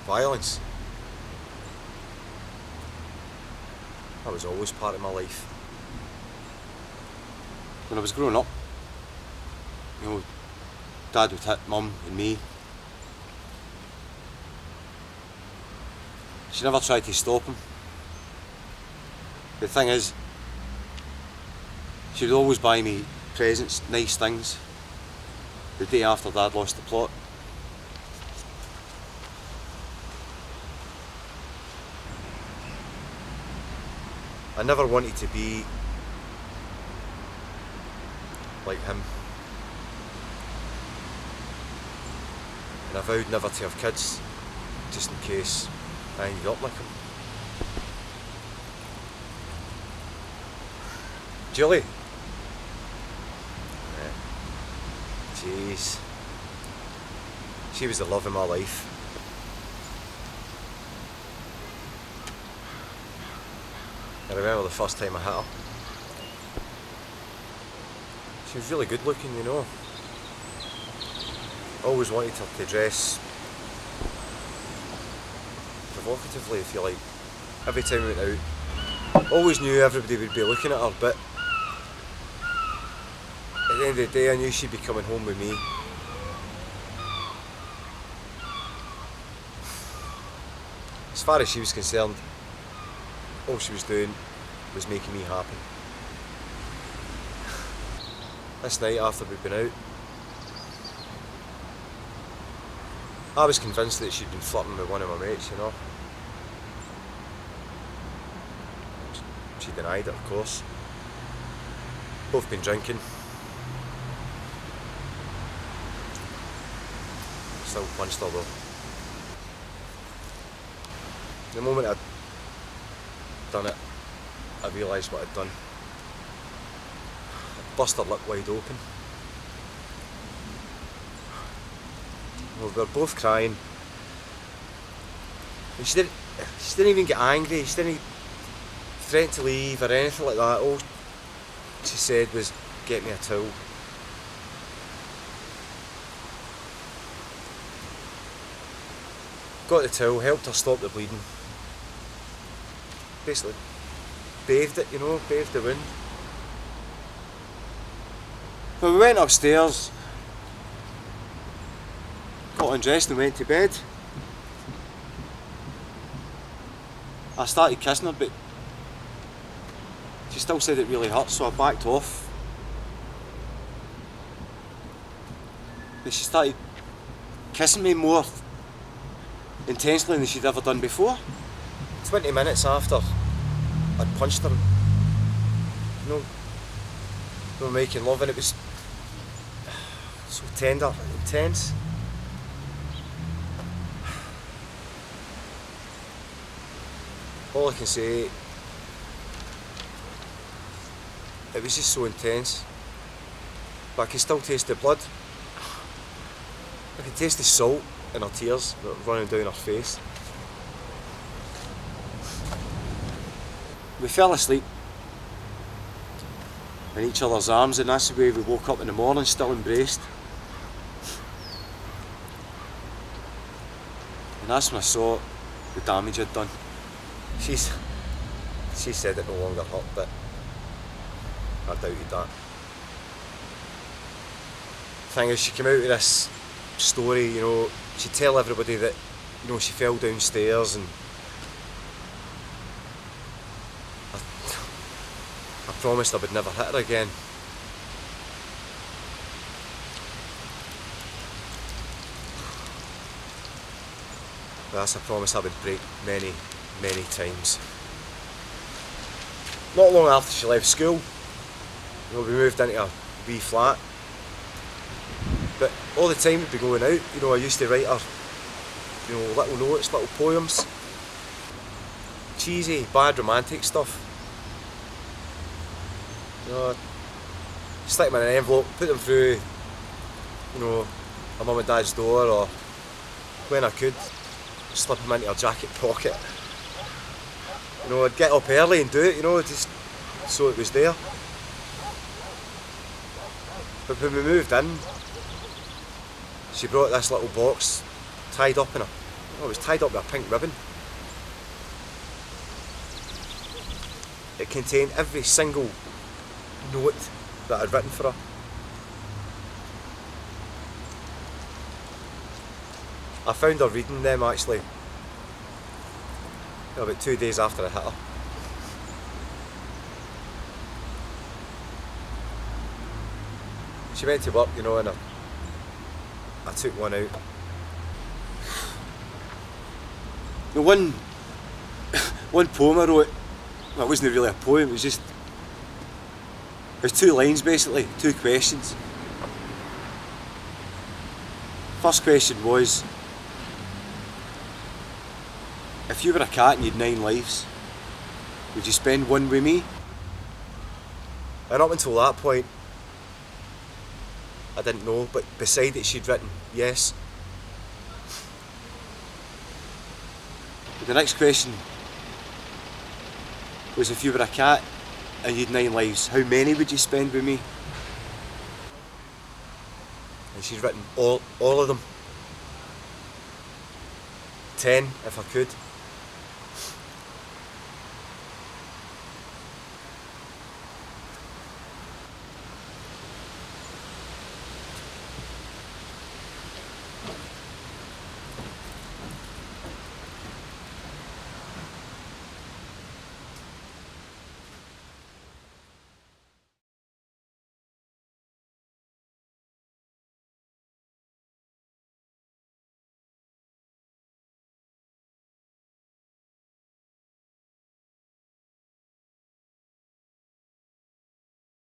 violence. That was always part of my life. When I was growing up, you know, Dad would hit Mum and me. She never tried to stop him. The thing is, she would always buy me presents, nice things, the day after Dad lost the plot. I never wanted to be like him. And I vowed never to have kids, just in case I ended up like him. Julie? Jeez. She was the love of my life. I remember the first time I hit her. She was really good looking, you know. I always wanted her to dress provocatively, if you like. Every time we went out, always knew everybody would be looking at her, but at the end of the day I knew she'd be coming home with me. As far as she was concerned, all she was doing was making me happy. This night after we'd been out, I was convinced that she'd been flirting with one of my mates, you know. She denied it, of course. Both been drinking. Still punched her though. The moment I'd done it, I realised what I'd done. I bust her lip wide open. We were both crying. And she didn't even get angry, she didn't threaten to leave or anything like that. All she said was, "Get me a towel." Got the towel, helped her stop the bleeding. Basically bathed it, you know, bathed the wound. But we went upstairs, got undressed and went to bed. I started kissing her, but she still said it really hurt, so I backed off. But she started kissing me more intensely than she'd ever done before. 20 minutes after I'd punched her, you know, we were making love, and it was so tender and intense. All I can say, it was just so intense. But I can still taste the blood. I can taste the salt in her tears that were running down her face. We fell asleep in each other's arms, and that's the way we woke up in the morning, still embraced. And that's when I saw the damage I'd done. She said it no longer hurt, but I doubted that. The thing is, she came out with this story, you know, she'd tell everybody that, you know, she fell downstairs, and I promised I would never hit her again. But that's a promise I would break many, many times. Not long after she left school, you know, we moved into a wee flat. But all the time we'd be going out, you know, I used to write her, you know, little notes, little poems. Cheesy, bad romantic stuff. You know, stick them in an envelope, put them through, you know, her mum and dad's door, or when I could, slip them into her jacket pocket. You know, I'd get up early and do it, you know, just so it was there. But when we moved in, she brought this little box tied up in a Oh, it was tied up with a pink ribbon. It contained every single note that I'd written for her. I found her reading them actually, about 2 days after I hit her. She went to work, you know, and I took one out. The one poem I wrote, well, it wasn't really a poem, it was 2 lines basically, 2 questions. First question was, if you were a cat and you had 9 lives, would you spend one with me? And up until that point, I didn't know, but beside it she'd written yes. But the next question was, if you were a cat and you had 9 lives, how many would you spend with me? And she'd written all of them. 10 if I could.